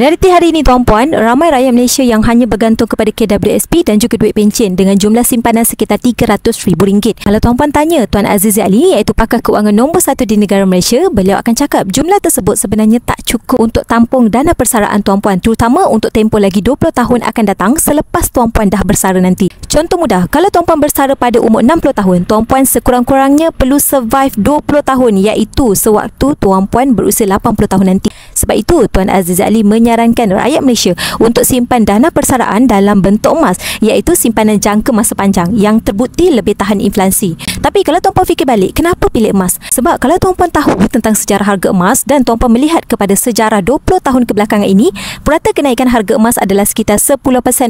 Realiti hari ini tuan-puan, ramai rakyat Malaysia yang hanya bergantung kepada KWSP dan juga duit pencen dengan jumlah simpanan sekitar RM300,000. Kalau tuan-puan tanya Tuan Azizi Ali, iaitu pakar keuangan nombor 1 di negara Malaysia, beliau akan cakap jumlah tersebut sebenarnya tak cukup untuk tampung dana persaraan tuan-puan, terutama untuk tempoh lagi 20 tahun akan datang selepas tuan-puan dah bersara nanti. Contoh mudah, kalau tuan-puan bersara pada umur 60 tahun, tuan-puan sekurang-kurangnya perlu survive 20 tahun, iaitu sewaktu tuan-puan berusia 80 tahun nanti. Sebab itu Tuan Azizi Ali menyarankan rakyat Malaysia untuk simpan dana persaraan dalam bentuk emas, iaitu simpanan jangka masa panjang yang terbukti lebih tahan inflasi. Tapi kalau tuan-puan fikir balik, kenapa pilih emas? Sebab kalau tuan-puan tahu tentang sejarah harga emas dan tuan-puan melihat kepada sejarah 20 tahun kebelakangan ini, purata kenaikan harga emas adalah sekitar 10%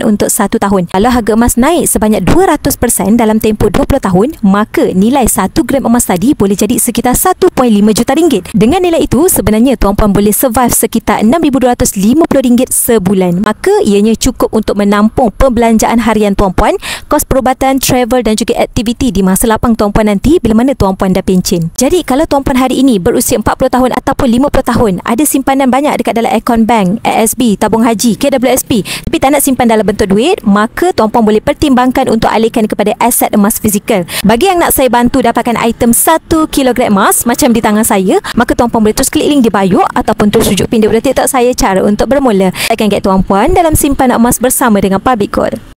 untuk 1 tahun. Kalau harga emas naik sebanyak 200% dalam tempoh 20 tahun, maka nilai 1 gram emas tadi boleh jadi sekitar 1.5 juta ringgit. Dengan nilai itu, sebenarnya tuan-puan boleh survive sekitar RM6,250 sebulan. Maka ianya cukup untuk menampung perbelanjaan harian tuan-puan, kos perubatan, travel dan juga aktiviti di masa lapang tuan-puan nanti bila mana tuan-puan dah pencen. Jadi kalau tuan-puan hari ini berusia 40 tahun ataupun 50 tahun, ada simpanan banyak dekat dalam akaun bank, ASB, tabung haji, KWSP, tapi tak nak simpan dalam bentuk duit, maka tuan-puan boleh pertimbangkan untuk alihkan kepada aset emas fizikal. Bagi yang nak saya bantu dapatkan item 1 kilogram emas macam di tangan saya, maka tuan-puan boleh terus klik link di bio ataupun terus rujuk pin di TikTok saya cara untuk bermula. Akan get tuan-puan dalam simpanan emas bersama dengan Public Code.